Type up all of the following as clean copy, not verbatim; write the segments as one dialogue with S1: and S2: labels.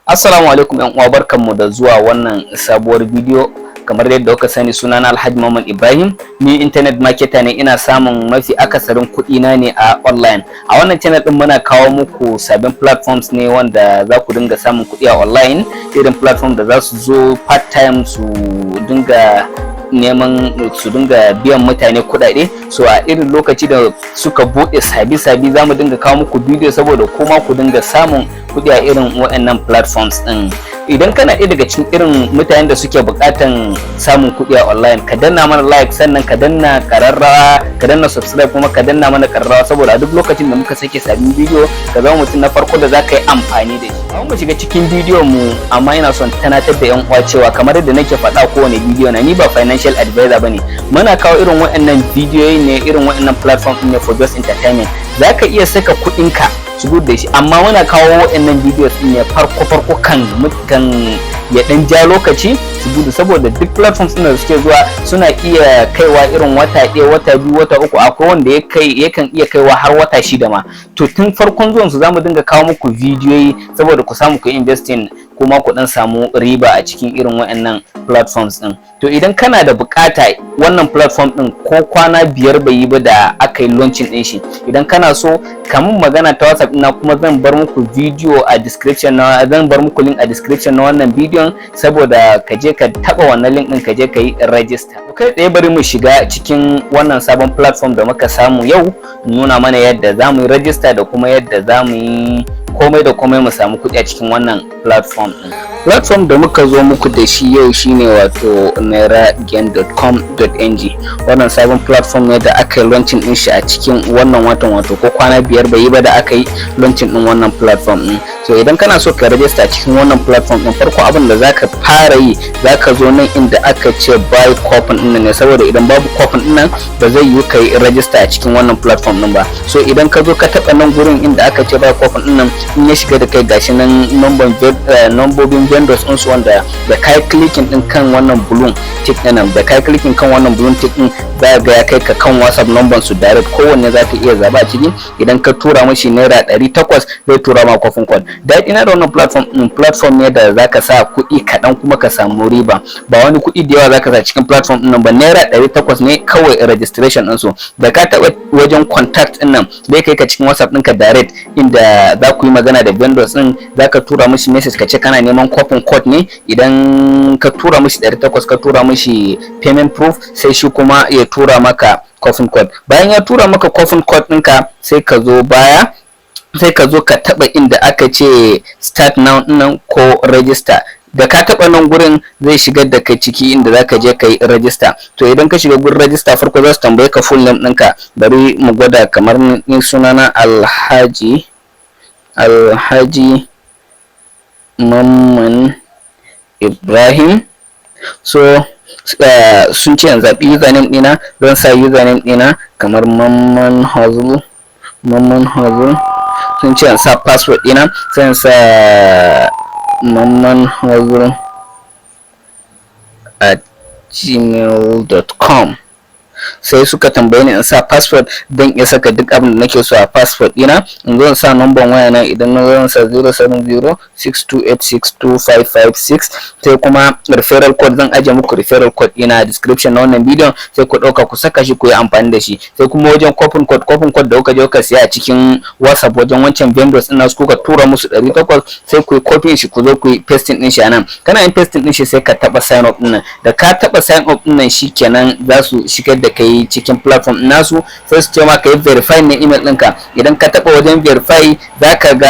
S1: Assalamu alaikum yan uwa, barkanmu da zuwa wannan sabuwar bidiyo. Kamar yadda kuka sani, sunana Alhaji Muhammad Ibrahim, ni internet marketer ne. Ina samun mafi akasarin kuɗi na ne a online. A wannan channel din muna kawo muku sabbin platforms ne wanda za ku dinga samun kuɗi a online, irin platform da za su zo part time su dinga biyan mutane kuɗaɗe. So a irin lokaci da suka buɗe sabi za mu dinga kawo muku bidiyo saboda kuma ku dinga samun kuɗi a irin waɗannan platforms ɗin. Idan kana ɗaya daga cikin irin mutanen da suke buƙatan samun kuɗi a online, ka danna mana like, sannan ka danna ƙararrawa, ka danna subscribe, kuma ka danna mana ƙararrawa saboda a duk lokacin da muka sake sabbin bidiyo ka zama mutum na farko da za ka yi amfani da shi. Mu shiga cikin bidiyon mu, amma ina son tunatar da yan uwa cewa kamar yadda nake faɗa kowane bidiyo na, ni ba financial advisor bane. Muna kawo irin waɗannan bidiyoyi ne, irin waɗannan platform ne for just entertainment. Za ka iya saka kuɗinka su da shi, amma muna kawo waɗannan videos din ne farko kan ya dan ja lokaci su gudu, saboda duk platforms din da suke zuwa suna iya kaiwa irin wata ɗaya, wata biyu, wata uku, akwai wanda yakan iya kaiwa har wata 6 ma. To tun farkon zuwan su zamu dinga kawo muku bidiyoyi saboda ku samu ku investing kuma ku dan samu riba a cikin irin waɗannan platforms din. To idan kana da bukata wannan platform din ko kwana 5 bai yi ba da aka yi launching din shi, idan kana so kamun magana ta WhatsApp ina, kuma zan bar muku video a description na, zan bar muku link a description na wannan bidiyon saboda ka je ka taba wannan link din, ka je ka yi register. Kai tsaye bari mu shiga cikin wannan sabon platform da muka samu yau, nuna mana yadda zamu yi register da kuma yadda zamu yi komai da komai mu samu kuɗi a cikin wannan platform din. Platform da muka zo muku da shi yau shine wato nairagain.com.ng. wannan sabon platform ne da aka yi launching din shi a cikin wannan watan, wato ko kwana 5 bai yi ba da aka yi launching din wannan platform din. So idan kana so ka register cikin wannan platform din, farko abin da zaka fara yi, zaka zo nan inda aka ce buy coupon din ne, saboda idan babu coupon din nan ba zai yi kai register a cikin wannan platform din ba. So idan ka zo ka taba nan gurin inda aka ce buy coupon din nan, in ya shiga da kai gashi nan nombobin vendors din su, wanda da kai clicking din kan wannan balloon tick din nan, da kai clicking kan wannan balloon tick din, za ga ya kai ka kan WhatsApp number su direct, kowanne zaka iya zaba a ciki. Idan ka tura mishi naira 800 zai tura ma coupon code. Da ina da wannan platform ne da zaka sa kuɗi kaɗan kuma ka samu riba, ba wani kuɗi da yawa zaka sa cikin platform din nan ba. Naira 800 ne kawai registration din su. Da ka taba wajen contact din nan, zai kai ka cikin WhatsApp ɗinka direct, inda za ku yi magana da vendors din, zaka tura mishi message ka ce kana neman coupon code ne. Idan ka tura mishi 800, ka tura mishi payment proof, sai shi kuma ya tura maka coupon code. Bayan ya tura maka coupon code ɗinka, sai ka zo baya, sai ka zo ka taba inda aka ce start now nan ko register. Da ka taba nan gurin zai shigar da kai ciki inda zaka je kai register. To idan ka shiga gurin register, farko za su tambaye ka full name ɗinka. Bari mu gwada, kamar ni sunana Alhaji Muhammad Ibrahim. So sun ce in zaɓi username ɗina, zan sa username ɗina kamar Mamman Hustle. Sun ce in sa password ɗina, sai in sa mammanhustle@gmail.com. sai suka tambaye ni in sa password, dan iya saka duk abin da nake so a password dina. In zo sa number waya na, idan na zo sa 07062862556. sai kuma referral code, zan aje muku referral code ina a description na wannan bidiyon, sai ku dauka ku saka shi ku yi amfani da shi. Sai kuma wajen coupon code da kuka je kuka siya a cikin WhatsApp wajen wancan vendors ina su, kuka tura musu 800, sai ku yi copy shi ku zo ku yi pasting din shi anan. Kana yin pasting din shi, sai ka taba sign up din nan. Da ka taba sign up din nan, shikenan za su shigar da kai cikin platform nasu, sai su ce ma ka yi verify ne email ɗinka. Idan ka taba wajen verify, zaka ga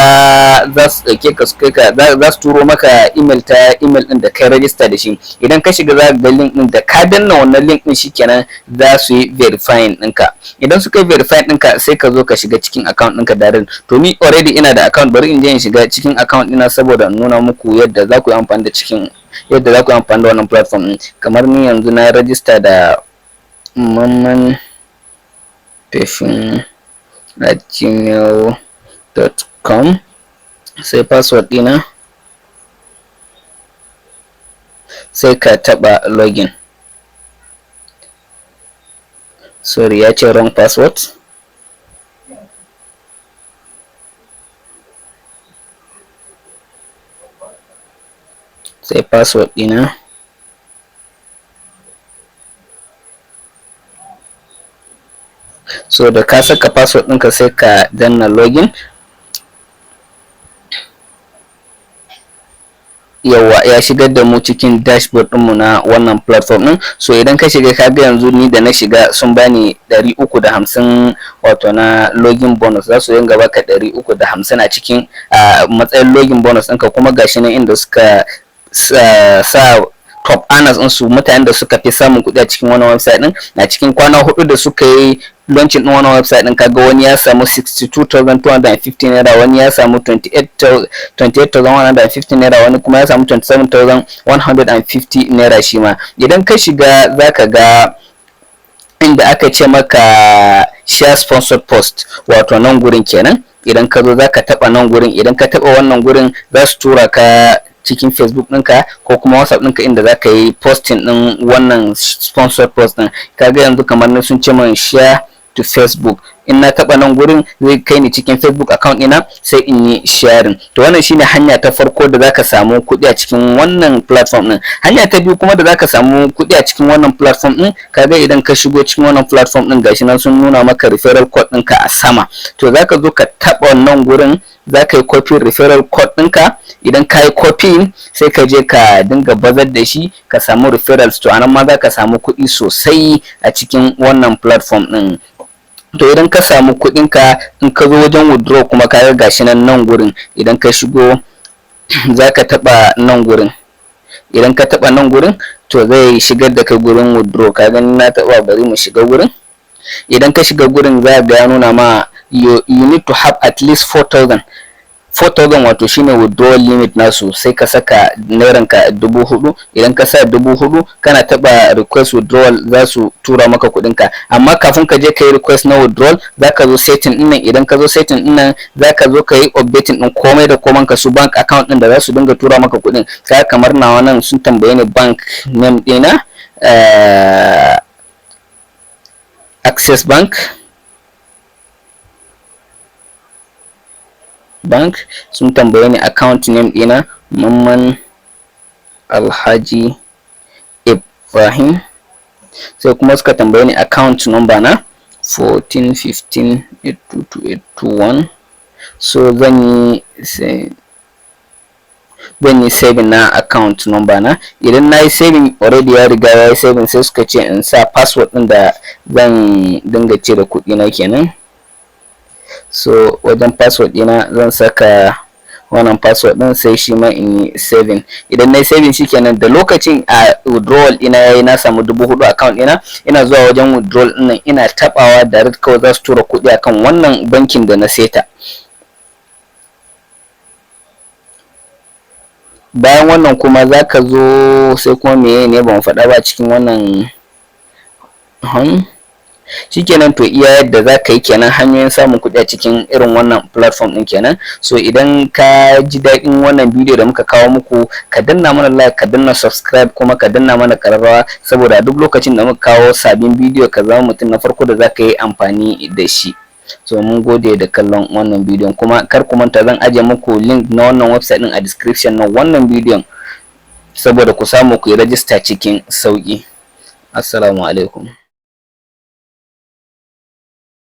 S1: za su dauke ka, za su turo maka email ta email din da kai register da shi. Idan ka shiga za ka ga link din, da ka danna wannan link din, shikenan za su yi verifying ɗinka. Idan suka yi verify ɗinka, sai ka zo ka shiga cikin account ɗinka direct. To ni already ina da account, bari in je in shiga cikin account ɗina saboda in nuna muku yadda za ku yi amfani da wannan platform ɗin. Kamar ni yanzu na register da mamman@gmail.com, sai password ɗina, sai ka taba login. Sorry, ya ce wrong password. sai password ɗina. So da ka saka password ɗinka sai ka danna login. Yawa ya shigar da mu cikin dashboard ɗinmu na wannan platform ɗin. So idan ka shiga ka ga yanzu ni da na shiga sun bani 350 wato na login bonus, za su yanga baka 350 a cikin matsayin login bonus ɗinka. Kuma gashi nan inda suka sa top earners su mutanen da suka fi samun kuɗi a cikin wannan website ɗin a cikin kwana 4 da suka yi launching din wannan website din. Kaga wani ya samu 62,250 naira, wani ya samu 28,150 naira, wani kuma ya samu 27,150 naira shi ma. Idan ka shiga zaka ga inda aka ce maka share sponsored post, wato nan gurin kenan. Idan ka zo zaka taba nan gurin, idan ka taba wannan gurin za su tura ka cikin Facebook ɗinka ko kuma WhatsApp ɗinka inda za ka yi posting ɗin wannan sponsored post ɗin. Kaga yanzu kamar sun ce min share to Facebook, in na taba nan gurin zai kai ni cikin Facebook account ɗina sai in yi sharing. To wannan shine hanya ta farko da zaka samu kuɗi a cikin wannan platform ɗin. Hanya ta biyu kuma da zaka samu kuɗi a cikin wannan platform ɗin, kaga idan ka shigo cikin wannan platform ɗin gashi nan sun nuna maka referral code ɗinka a sama. To zaka zo ka taba wannan gurin, zaka yi copy referral code ɗinka. Idan ka yi copy sai ka je ka dinga bazar da shi ka samu referrals. To anan ma zaka samu kuɗi sosai a cikin wannan platform ɗin. To idan ka samu kuɗinka, in ka zo wajen withdraw kuma ka ga gashi nan gurin, idan ka shigo zaka taba nan gurin. Idan ka taba nan gurin to zai shigar da kai gurin withdraw. Ka gani na taba, bari mu shiga gurin. Idan ka shiga gurin za ga ya nuna ma you need to have at least 4,000 wato shine withdrawal limit nasu. Sai ka saka nairan ka 4,000. Idan ka sa 4,000 kana taba request withdrawal za su tura maka kuɗin ka. Amma kafin ka je ka yi request na withdrawal zaka zo setting din nan. Idan ka zo setting din nan zaka zo ka yi updating din komai da komai ka su bank account din da za su dinga tura maka kuɗin. Kaga kamar nawa nan sun tambaye ni bank name ɗina, Access Bank, sun tambaye ni account name ɗina Mamman Alhaji Ibrahim, sai kuma suka tambaye ni account number na 1415822821. so zan yi saving na account number na. Idan na yi saving already, ya riga ya yi saving, sai suka ce in sa password ɗin da zan dinga cire kuɗi na kenan. So wajen password ɗina zan saka wannan password ɗin, sai shi ma in yi saving. Idan na yi saving shikenan, da lokacin a withdrawal ɗina yayi na samu 4,000 account ɗina, ina zuwa wajen withdrawal ɗin ina tabawa direct kawai za su tura kuɗi akan wannan bankin da na seta. Bayan wannan kuma zaka zo sai kuma meye ne ban faɗa ba cikin wannan shikenan. To iya yadda zaka yi kenan, hanyoyin samun kuɗi a cikin irin wannan platform ɗin kenan. So idan ka ji daɗin wannan bidiyo da muka kawo muku, ka danna mana like, ka danna subscribe, kuma ka danna mana ƙararrawa, saboda duk lokacin da muka kawo sabbin bidiyo ka zama mutum na farko da zaka yi amfani da shi. So mun gode da kallon wannan bidiyon, kuma kar ku manta zan ajiye muku link na wannan website ɗin a description na wannan bidiyon, saboda ku samu ku yi rajista cikin sauƙi. Assalamu alaikum.